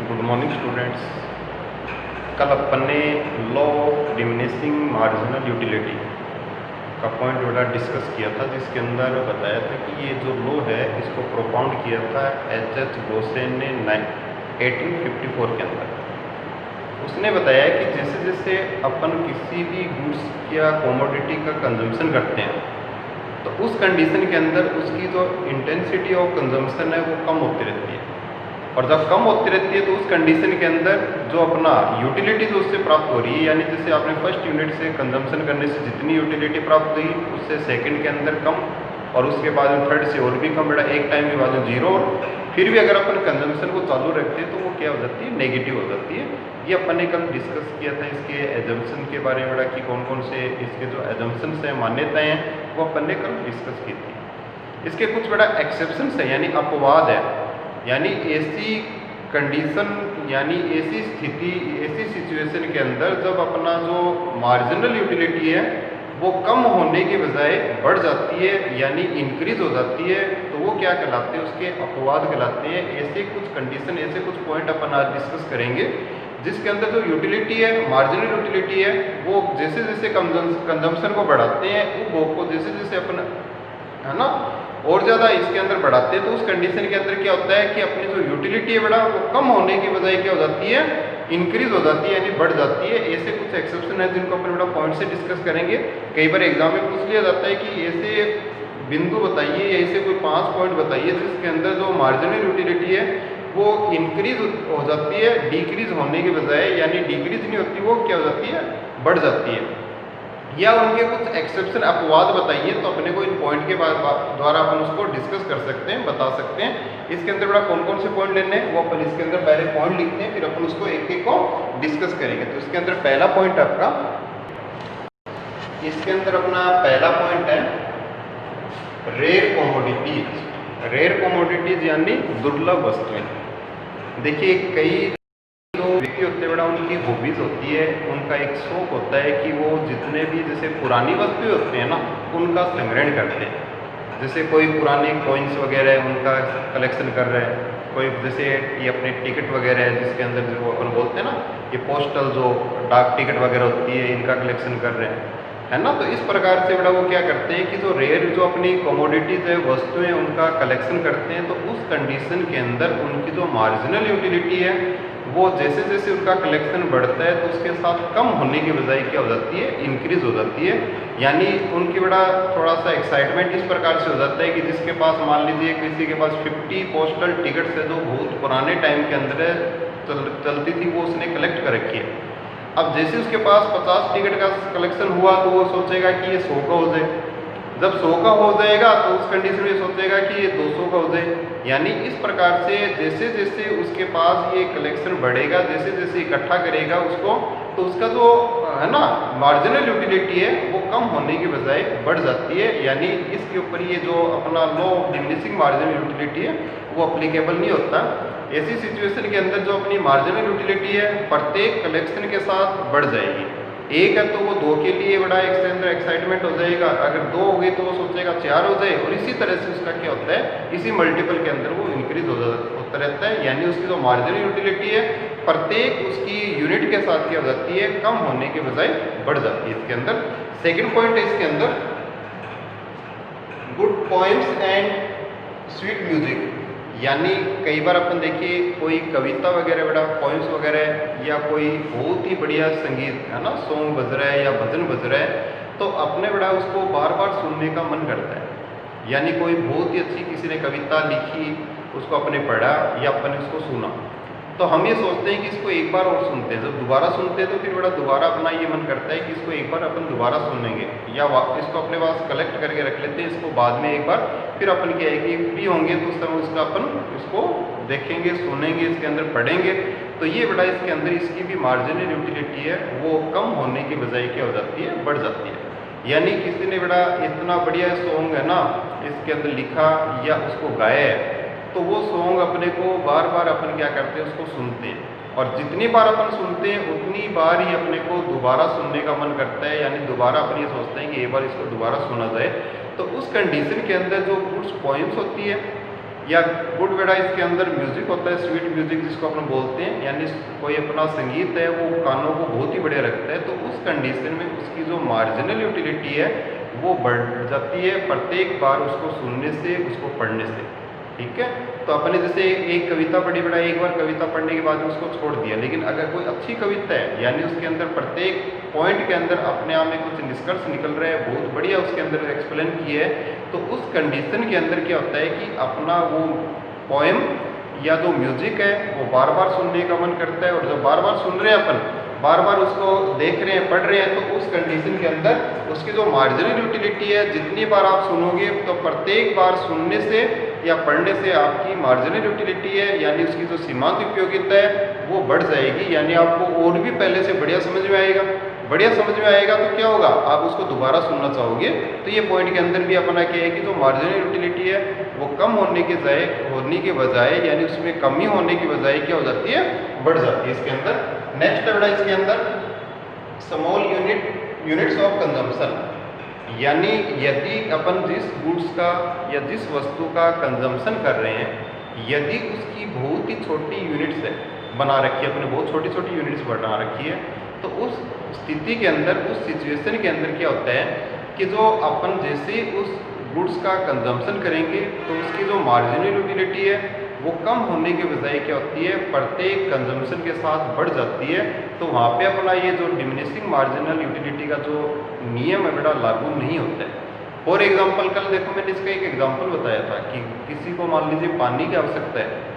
Good morning students. कल अपन ने law of diminishing marginal utility का पॉइंट बड़ा डिस्कस किया था, जिसके अंदर बताया था कि ये जो लॉ है इसको प्रोपाउंड किया था एच गोसेन ने 1854 के अंदर। उसने बताया कि जैसे जैसे अपन किसी भी गुड्स या कमोडिटी का कंजम्पशन करते हैं तो उस कंडीशन के अंदर उसकी जो इंटेंसिटी ऑफ कंजम्पशन है वो कम होती रहती है, और जब कम होती रहती है तो उस कंडीशन के अंदर जो अपना यूटिलिटी जो उससे प्राप्त हो रही है, यानी जैसे आपने फर्स्ट यूनिट से कंजम्पशन करने से जितनी यूटिलिटी प्राप्त हुई उससे सेकंड के अंदर कम, और उसके बाद में थर्ड से और भी कम बेटा, एक टाइम के बाद में जीरो। फिर भी अगर अपन कंजम्पशन को चालू रखते हैं तो वो क्या हो जाती है, नेगेटिव हो जाती है। ये अपन ने कल डिस्कस किया था इसके एजम्पशन के बारे में बेटा, कि कौन कौन से इसके जो एजम्पशंस हैं, मान्यताएँ हैं, वो अपन ने कल डिस्कस की थी। इसके कुछ बड़ा एक्सेप्शंस है यानी अपवाद है, यानी ऐसी कंडीशन यानी ऐसी स्थिति ऐसी सिचुएशन के अंदर जब अपना जो मार्जिनल यूटिलिटी है वो कम होने के बजाय बढ़ जाती है यानी इंक्रीज हो जाती है, तो वो क्या कहलाते हैं, उसके अपवाद कहलाते हैं। ऐसे कुछ कंडीशन, ऐसे कुछ पॉइंट अपन आज डिस्कस करेंगे जिसके अंदर जो यूटिलिटी है, मार्जिनल यूटिलिटी है, वो जैसे जैसे कंजम्पशन को बढ़ाते हैं, उपभोग को जैसे जैसे अपन है ना और ज़्यादा इसके अंदर बढ़ाते हैं, तो उस कंडीशन के अंदर क्या होता है कि अपनी जो यूटिलिटी है बड़ा वो कम होने की बजाय क्या हो जाती है, इंक्रीज हो जाती है यानी बढ़ जाती है। ऐसे कुछ एक्सेप्शन है जिनको अपन बड़ा पॉइंट से डिस्कस करेंगे। कई बार एग्जाम में पूछ लिया जाता है कि ऐसे बिंदु बताइए या ऐसे कोई 5 पॉइंट बताइए जिसके अंदर जो मार्जिनल यूटिलिटी है वो इंक्रीज हो जाती है डिक्रीज होने के बजाय, यानी डिक्रीज नहीं होती, वो क्या हो जाती है, बढ़ जाती है। या उनके कुछ एक्सेप्शन अपवाद बताइए, तो अपने को इन पॉइंट के द्वारा अपन उसको डिस्कस कर सकते हैं, बता सकते हैं। इसके अंदर बड़ा कौन कौन से पॉइंट लेने हैं वो अपन इसके अंदर पहले पॉइंट लिखते हैं, फिर अपन उसको एक एक को डिस्कस करेंगे। तो इसके अंदर पहला पॉइंट आपका, इसके अंदर अपना पहला पॉइंट है रेयर कमोडिटीज। रेयर कमोडिटीज यानी दुर्लभ वस्तुएं। देखिए कई व्यक्ति होते हैं बड़ा, उनकी हॉबीज होती है, उनका एक शौक होता है कि वो जितने भी जैसे पुरानी वस्तुएं होती हैं ना उनका संग्रहण करते हैं। जैसे कोई पुराने कॉइन्स वगैरह है उनका कलेक्शन कर रहे हैं, कोई जैसे ये अपने टिकट वगैरह है जिसके अंदर जो अपन बोलते हैं ना ये पोस्टल जो डाक टिकट वगैरह होती है इनका कलेक्शन कर रहे हैं, है ना। तो इस प्रकार से बड़ा वो क्या करते हैं कि जो रेयर जो अपनी कमोडिटीज है, वस्तुएं, उनका कलेक्शन करते हैं, तो उस कंडीशन के अंदर उनकी जो मार्जिनल यूटिलिटी है वो जैसे जैसे उनका कलेक्शन बढ़ता है तो उसके साथ कम होने की बजाय क्या हो जाती है, इंक्रीज हो जाती है। यानी उनकी बड़ा थोड़ा सा एक्साइटमेंट इस प्रकार से हो जाता है कि जिसके पास मान लीजिए किसी के पास 50 पोस्टल टिकट्स है जो बहुत पुराने टाइम के अंदर चलती थी, वो उसने कलेक्ट कर रखी है। अब जैसे उसके पास 50 टिकट का कलेक्शन हुआ तो वो सोचेगा कि ये 100 का हो जाए, जब 100 का हो जाएगा तो उस कंडीशन में सोचेगा कि ये 200 का हो जाए। यानी इस प्रकार से जैसे जैसे उसके पास ये कलेक्शन बढ़ेगा, जैसे जैसे इकट्ठा करेगा उसको, तो उसका जो है ना मार्जिनल यूटिलिटी है वो कम होने की बजाय बढ़ जाती है। यानी इसके ऊपर ये जो अपना law of diminishing marginal utility है वो अप्लीकेबल नहीं होता। ऐसी सिचुएशन के अंदर जो अपनी मार्जिनल यूटिलिटी है प्रत्येक कलेक्शन के साथ बढ़ जाएगी। एक है तो वो 2 के लिए बड़ा इसके अंदर एक्साइटमेंट हो जाएगा, अगर 2 हो गई तो वो सोचेगा 4 हो जाए, और इसी तरह से उसका क्या होता है, इसी मल्टीपल के अंदर वो इंक्रीज होता रहता है। यानी उसकी जो मार्जिनल यूटिलिटी है प्रत्येक उसकी यूनिट के साथ क्या हो जाती है, कम होने के बजाय बढ़ जाती है। इसके अंदर सेकेंड पॉइंट है इसके अंदर good poems and sweet music. यानी कई बार अपन देखिए कोई कविता वगैरह बड़ा पोइम्स वगैरह या कोई बहुत ही बढ़िया संगीत है ना, सॉन्ग बज रहा है या भजन बज रहा है, तो अपने बड़ा उसको बार बार सुनने का मन करता है। यानी कोई बहुत ही अच्छी किसी ने कविता लिखी, उसको अपने पढ़ा या अपने उसको सुना, तो हम ये सोचते हैं कि इसको एक बार और सुनते हैं। जब दोबारा सुनते हैं तो फिर बड़ा दोबारा अपना ये मन करता है कि इसको एक बार अपन दोबारा सुनेंगे, या इसको अपने पास कलेक्ट करके रख लेते हैं, इसको बाद में एक बार फिर अपन क्या है कि फ्री होंगे तो उस समय उसका अपन इसको देखेंगे, सुनेंगे, इसके अंदर पढ़ेंगे। तो ये बड़ा इसके अंदर इसकी भी मार्जिनल यूटिलिटी है वो कम होने की बजाय क्या हो जाती है, बढ़ जाती है। यानी किसी ने बड़ा इतना बढ़िया सॉन्ग है ना इसके अंदर लिखा या उसको गाया है, तो वो सॉन्ग अपने को बार बार अपन क्या करते हैं, उसको सुनते हैं, और जितनी बार अपन सुनते हैं उतनी बार ही अपने को दोबारा सुनने का मन करता है। यानी दोबारा अपन ये सोचते हैं कि एक बार इसको दोबारा सुना जाए। तो उस कंडीशन के अंदर जो कुछ पोइम्स होती है या गुड बेटा इसके अंदर म्यूजिक होता है, स्वीट म्यूजिक जिसको अपन बोलते हैं, यानी कोई अपना संगीत है वो कानों को बहुत ही बढ़िया रखता है, तो उस कंडीशन में उसकी जो मार्जिनल यूटिलिटी है वो बढ़ जाती है प्रत्येक बार उसको सुनने से, उसको पढ़ने से। ठीक है, तो अपने जैसे एक कविता पढ़ी बेटा, एक बार कविता पढ़ने के बाद उसको छोड़ दिया, लेकिन अगर कोई अच्छी कविता है यानी उसके अंदर प्रत्येक पॉइंट के अंदर अपने आप में कुछ निष्कर्ष निकल रहे हैं, बहुत बढ़िया उसके अंदर एक्सप्लेन किया है, तो उस कंडीशन के अंदर क्या होता है कि अपना वो पोएम या जो म्यूजिक है वो बार बार सुनने का मन करता है, और जब बार बार सुन रहे हैं अपन, बार बार उसको देख रहे हैं, पढ़ रहे हैं, तो उस कंडीशन के अंदर उसकी जो मार्जिनल यूटिलिटी है, जितनी बार आप सुनोगे तो प्रत्येक बार सुनने से या पढ़ने से आपकी मार्जिनल यूटिलिटी है यानी उसकी जो सीमांत उपयोगिता है वो बढ़ जाएगी, यानी आपको और भी पहले से बढ़िया समझ में आएगा। बढ़िया समझ में आएगा तो क्या होगा, आप उसको दोबारा सुनना चाहोगे। तो ये पॉइंट के अंदर भी अपना क्या है कि जो मार्जिनल यूटिलिटी है वो कम होने के बजाय यानी उसमें कमी होने की बजाय क्या हो जाती है, बढ़ जाती है इसके अंदर। नेक्स्ट है बेटा इसके अंदर स्मॉल यूनिट्स ऑफ कंजम्पशन, यानी यदि अपन जिस गुड्स का या जिस वस्तु का कंजम्पशन कर रहे हैं, यदि उसकी बहुत ही छोटी यूनिट्स है बना रखी है, अपने बहुत छोटी छोटी यूनिट्स बना रखी है, तो उस स्थिति के अंदर, उस सिचुएशन के अंदर क्या होता है कि जो अपन जैसे उस गुड्स का कंजम्पशन करेंगे तो उसकी जो मार्जिनल यूटिलिटी है वो कम होने के बजाय क्या होती है, प्रत्येक कंजम्पशन के साथ बढ़ जाती है। तो वहाँ पे अपना ये जो डिमिनिशिंग मार्जिनल यूटिलिटी का जो नियम है बेटा लागू नहीं होता है। फॉर एग्जाम्पल कल देखो मैंने इसका एक एग्जाम्पल बताया था कि किसी को मान लीजिए पानी की आवश्यकता है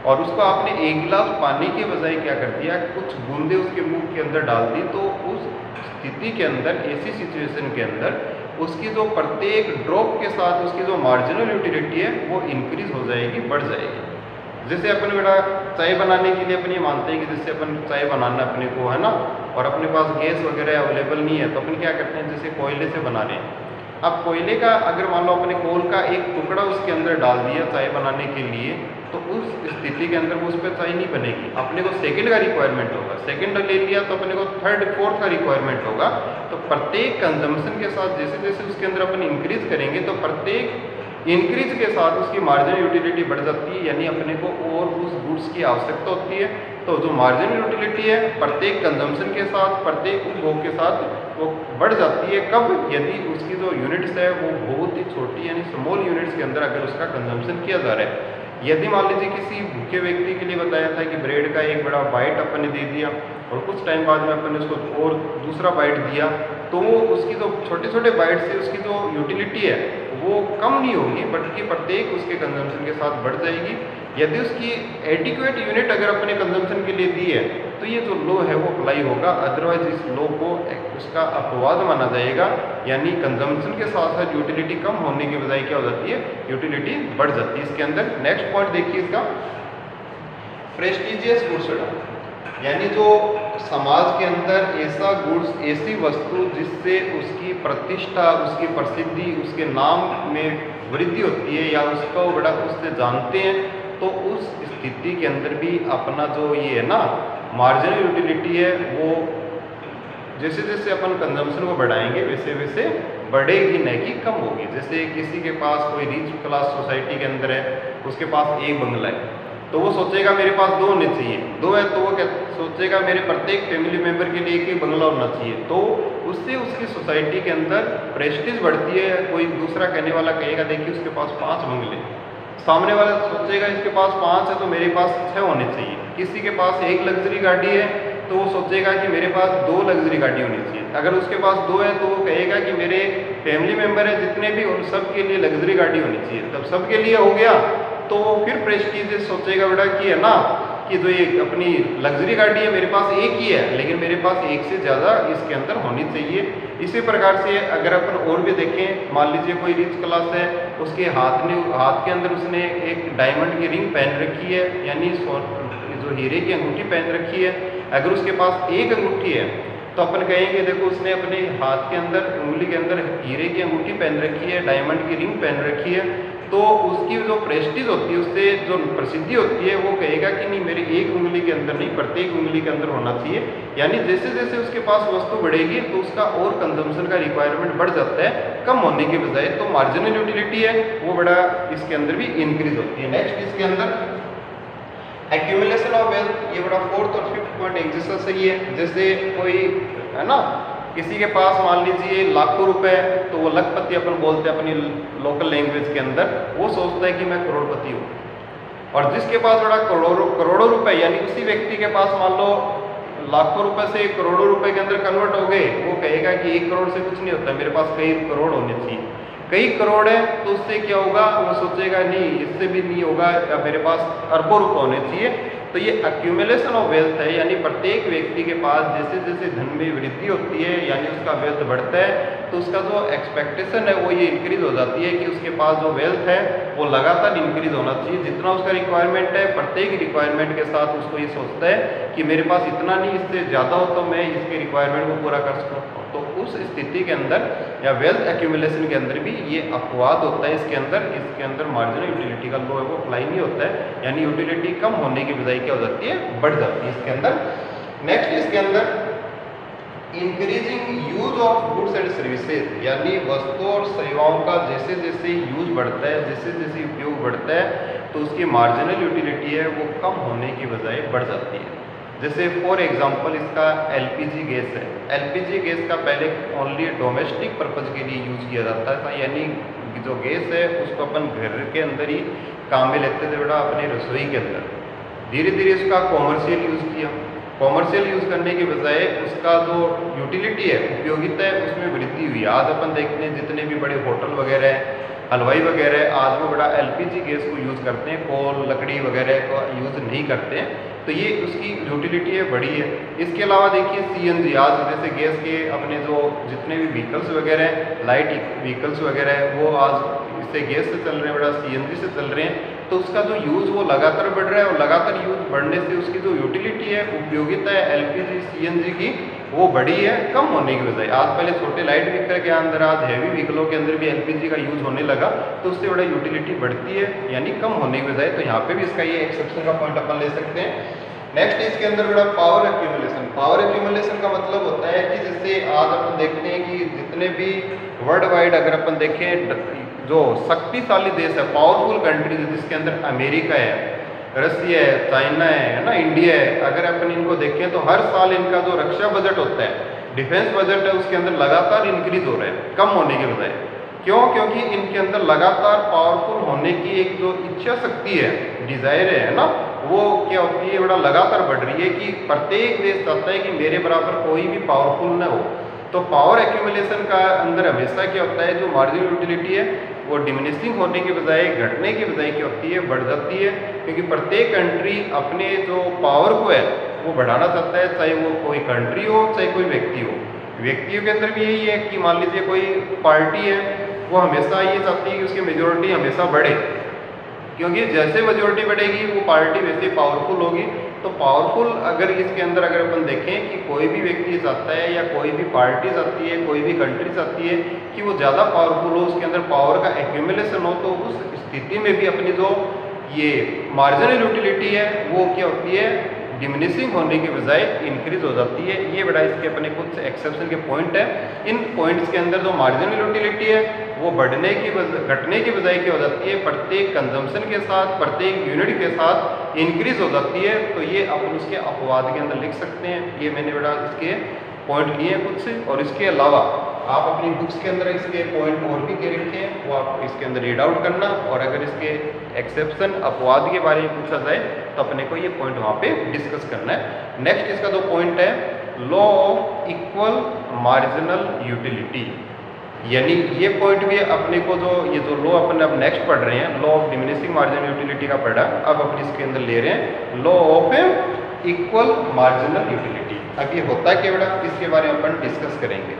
और उसको आपने एक गिलास पानी के बजाय क्या कर दिया, कुछ बूंदे उसके मुंह के अंदर डाल दी, तो उस स्थिति के अंदर, ऐसी सिचुएशन के अंदर उसकी जो प्रत्येक ड्रॉप के साथ उसकी जो मार्जिनल यूटिलिटी है वो इंक्रीज हो जाएगी, बढ़ जाएगी। जैसे अपन बेटा चाय बनाने के लिए अपन ये मानते हैं कि जैसे अपन चाय बनाना अपने को है ना, और अपने पास गैस वगैरह अवेलेबल नहीं है, तो अपन क्या करते हैं जैसे कोयले से बना रहे हैं। अब कोयले का अगर मान लो अपने कोल का एक टुकड़ा उसके अंदर डाल दिया चाय बनाने के लिए, तो उस स्थिति के अंदर वो उस पर चाय नहीं बनेगी, अपने को सेकंड का रिक्वायरमेंट होगा। सेकंड ले लिया तो अपने को थर्ड फोर्थ का रिक्वायरमेंट होगा। तो प्रत्येक कंजम्पशन के साथ जैसे जैसे उसके अंदर अपन इंक्रीज करेंगे तो प्रत्येक इंक्रीज के साथ उसकी मार्जिनल यूटिलिटी बढ़ जाती है, यानी अपने को और उस गुड्स की आवश्यकता होती है। तो जो मार्जिनल यूटिलिटी है प्रत्येक कंजम्पशन के साथ, प्रत्येक उपभोग के साथ वो बढ़ जाती है। कब, यदि उसकी जो यूनिट्स है वो बहुत ही छोटी यानी स्मॉल यूनिट्स के अंदर अगर उसका कंजम्पशन किया जा रहा है। यदि मान लीजिए किसी भूखे व्यक्ति के लिए बताया था कि ब्रेड का एक बड़ा बाइट अपन ने दे दिया और कुछ टाइम बाद में अपन ने उसको और दूसरा बाइट दिया, तो उसकी जो छोटे छोटे बाइट से उसकी जो यूटिलिटी है वो कम नहीं होगी, बल्कि प्रत्येक उसके कंजम्पशन के साथ बढ़ जाएगी। यदि उसकी एडिक्वेट यूनिट अगर अपने कंजम्पशन के लिए दी है तो ये जो लॉ है वो अप्लाई होगा, अदरवाइज इस लॉ को उसका अपवाद माना जाएगा, यानी कंजम्पशन के साथ साथ यूटिलिटी कम होने के बजाय क्या हो जाती है, यूटिलिटी बढ़ जाती है इसके अंदर। नेक्स्ट पॉइंट देखिए इसका, प्रेस्टिजियस गुड्स, यानी जो समाज के अंदर ऐसा गुड्स, ऐसी वस्तु जिससे उसकी प्रतिष्ठा, उसकी प्रसिद्धि, उसके नाम में वृद्धि होती है या उसको बड़ा उससे जानते हैं, तो उस स्थिति के अंदर भी अपना जो ये है ना मार्जिनल यूटिलिटी है वो जैसे जैसे अपन कंजम्पशन को बढ़ाएंगे वैसे वैसे बढ़ेगी, नहीं कि कम होगी। जैसे किसी के पास कोई रिच क्लास सोसाइटी के अंदर है, उसके पास एक बंगला है, तो वो सोचेगा मेरे पास दो होने चाहिए, दो है तो वो क्या सोचेगा मेरे प्रत्येक फैमिली मेंबर के लिए एक ही बंगला होना चाहिए, तो उससे उसकी सोसाइटी के अंदर प्रेस्टीज बढ़ती है। कोई दूसरा कहने वाला कहेगा देखिए उसके पास 5 बंगले, सामने वाला सोचेगा इसके पास 5 है तो मेरे पास 6 होने चाहिए। किसी के पास एक लग्जरी गाड़ी है तो वो सोचेगा कि मेरे पास 2 लग्जरी गाड़ी होनी चाहिए। अगर उसके पास 2 है तो वो कहेगा कि मेरे फैमिली मेंबर है जितने भी उन सब के लिए लग्जरी गाड़ी होनी चाहिए। तब सबके लिए हो गया तो वो फिर प्रेस्टीज सोचेगा बेटा कि है ना कि जो ये अपनी लग्जरी गाड़ी है मेरे पास एक ही है, लेकिन मेरे पास एक से ज़्यादा इसके अंदर होनी चाहिए। इसी प्रकार से अगर अपन और भी देखें, मान लीजिए कोई रिच क्लास है, उसके हाथ के अंदर उसने एक डायमंड की रिंग पहन रखी है, यानी जो हीरे की अंगूठी पहन रखी है। अगर उसके पास एक अंगूठी है तो अपन कहेंगे देखो उसने अपने हाथ के अंदर, उंगली के अंदर हीरे की अंगूठी पहन रखी है, डायमंड की रिंग पहन रखी है, तो उसकी जो प्रेस्टीज होती है, उससे जो प्रसिद्धि होती है, वो कहेगा कि नहीं मेरी एक उंगली के अंदर नहीं, प्रत्येक उंगली के अंदर होना चाहिए। यानी जैसे जैसे उसके पास वस्तु बढ़ेगी तो उसका और कंजम्पशन का रिक्वायरमेंट बढ़ जाता है कम होने के बजाय। तो मार्जिनल यूटिलिटी है वो बड़ा इसके अंदर भी इंक्रीज होती है। नेक्स्ट इसके अंदर एक्यूमुलेशन ऑफ वेल्थ, ये बड़ा फोर्थ और फिफ्थ पॉइंट एक जैसा सही है। जैसे कोई है ना, किसी के पास मान लीजिए लाखों रुपए, तो वो लखपति अपन बोलते हैं अपनी लोकल लैंग्वेज के अंदर, वो सोचता है कि मैं करोड़पति हूँ। और जिसके पास बड़ा करोड़ों रुपए, यानी उसी व्यक्ति के पास मान लो लाखों रुपए से करोड़ों रुपए के अंदर कन्वर्ट हो गए, वो कहेगा कि 1 करोड़ से कुछ नहीं होता, मेरे पास कई करोड़ होने चाहिए। कई करोड़ है तो उससे क्या होगा, वो सोचेगा नहीं इससे भी नहीं होगा, या मेरे पास अरबों रुपए होने चाहिए। तो ये एक्यूमुलेशन ऑफ वेल्थ है, यानी प्रत्येक व्यक्ति के पास जैसे जैसे धन में वृद्धि होती है, यानी उसका वेल्थ बढ़ता है, तो उसका जो एक्सपेक्टेशन है वो ये इंक्रीज हो जाती है कि उसके पास जो वेल्थ है वो लगातार इंक्रीज होना चाहिए। जितना उसका रिक्वायरमेंट है, प्रत्येक रिक्वायरमेंट के साथ उसको ये सोचता है कि मेरे पास इतना नहीं, इससे ज़्यादा हो तो मैं इसके रिक्वायरमेंट को पूरा कर सकूँ। तो उस स्थिति के अंदर या वेल्थ एक्यूमुलेशन के अंदर भी ये अपवाद होता है। इसके अंदर मार्जिनल यूटिलिटी का लॉ है वो अप्लाई नहीं होता है, यानी यूटिलिटी कम होने की बजाय क्या हो जाती है, बढ़ जाती है इसके अंदर। नेक्स्ट इसके अंदर increasing use of goods and services, यानी वस्तु और सेवाओं का जैसे जैसे यूज बढ़ता है, जैसे जैसे उपयोग बढ़ता है, तो उसकी मार्जिनल यूटिलिटी है वो कम होने की बजाय बढ़ जाती है। जैसे फॉर एग्जांपल इसका एलपीजी गैस है। एलपीजी गैस का पहले ओनली डोमेस्टिक पर्पज के लिए यूज किया जाता था, यानी जो गैस है उसको अपन घर के अंदर ही काम में लेते थे बेटा, अपनी रसोई के अंदर। धीरे धीरे इसका कॉमर्शियल यूज़ किया। कॉमर्शियल यूज़ करने के बजाय उसका जो यूटिलिटी है, उपयोगिता है, उसमें वृद्धि हुई। आज अपन देखते हैं जितने भी बड़े होटल वगैरह हैं, हलवाई वगैरह, आज वो बड़ा एलपीजी गैस को यूज़ करते हैं, कोल लकड़ी वगैरह को यूज़ नहीं करते हैं। तो ये उसकी यूटिलिटी है बड़ी है। इसके अलावा देखिए सीएनजी, आज जैसे गैस के अपने जो जितने भी व्हीकल्स वगैरह हैं, लाइट व्हीकल्स वगैरह है, वो आज इससे गैस से चल रहे हैं, बड़ा सीएनजी से चल रहे हैं। तो उसका जो यूज़ वो लगातार बढ़ रहा है, और लगातार यूज़ बढ़ने से उसकी जो यूटिलिटी है, उपयोगिता है एलपीजी सीएनजी की, वो बड़ी है कम होने की बजाय। आज पहले छोटे लाइट व्हीकल के अंदर, आज हैवी व्हीकलों के अंदर भी एलपीजी का यूज़ होने लगा, तो उससे बड़ा यूटिलिटी बढ़ती है, यानी कम होने की बजाय। तो यहाँ पे भी इसका ये एक्सेप्शन का पॉइंट अपन ले सकते हैं। नेक्स्ट इसके अंदर बड़ा पावर एक्यूमुलेशन। पावर एक्यूमुलेशन का मतलब होता है कि जैसे आज अपन देखते हैं कि जितने भी वर्ल्ड वाइड अगर अपन देखें, जो शक्तिशाली देश है, पावरफुल कंट्रीज, जिसके अंदर अमेरिका है, रसिया है, चाइना है ना, इंडिया है, अगर अपन इनको देखें तो हर साल इनका जो रक्षा बजट होता है, डिफेंस बजट है, उसके अंदर लगातार इंक्रीज हो रहा है कम होने के बजाय। क्यों? क्योंकि इनके अंदर लगातार पावरफुल होने की एक जो इच्छा शक्ति है, डिजायर है ना, वो क्या होती है, बड़ा लगातार बढ़ रही है कि प्रत्येक देश चाहता है कि मेरे बराबर कोई भी पावरफुल ना हो। तो पावर एक्यूमुलेशन का अंदर हमेशा क्या होता है, जो मार्जिनल यूटिलिटी है वो डिमिनिशिंग होने के बजाय, घटने के बजाय क्या होती है, बढ़ जाती है। क्योंकि प्रत्येक कंट्री अपने जो पावर को है वो बढ़ाना चाहता है, चाहे वो कोई कंट्री हो चाहे कोई व्यक्ति हो। व्यक्तियों के अंदर भी यही है कि मान लीजिए कोई पार्टी है, वो हमेशा ये चाहती है कि उसकी मेजोरिटी हमेशा बढ़े, क्योंकि जैसे मेजोरिटी बढ़ेगी वो पार्टी वैसे पावरफुल होगी। तो पावरफुल अगर इसके अंदर अगर अपन देखें कि कोई भी व्यक्ति चाहता है या कोई भी पार्टी चाहती है, कोई भी कंट्री चाहती है कि वो ज़्यादा पावरफुल हो, उसके अंदर पावर का एक्यूमुलेशन हो, तो उस स्थिति में भी अपनी जो ये मार्जिनल यूटिलिटी है वो क्या होती है, डिमिनिशिंग होने के बजाय इंक्रीज हो जाती है। ये बड़ा इसके अपने कुछ एक्सेप्शन के पॉइंट है। इन पॉइंट्स के अंदर जो मार्जिनल यूटिलिटी है वो बढ़ने की घटने की बजाय क्या हो जाती है, प्रत्येक कंजम्पशन के साथ, प्रत्येक यूनिट के साथ इंक्रीज हो जाती है। तो ये अपन उसके अपवाद के अंदर लिख सकते हैं। ये मैंने बड़ा इसके पॉइंट लिए हैं कुछ से, और इसके अलावा आप अपनी बुक्स के अंदर इसके पॉइंट और भी दे रखे हैं, वो आप इसके अंदर रीड आउट करना। और अगर इसके एक्सेप्शन अपवाद के बारे में पूछा जाए तो अपने को ये पॉइंट वहाँ पे डिस्कस करना है। नेक्स्ट इसका जो पॉइंट है, law of equal marginal utility, यानी ये पॉइंट भी अपने को ये जो लॉ अपन अब नेक्स्ट पढ़ रहे हैं, law of diminishing marginal utility का पढ़ा, अब अपन इसके अंदर ले रहे हैं law of equal marginal utility. अब ये होता है क्या बड़ा, इसके बारे में अपन डिस्कस करेंगे।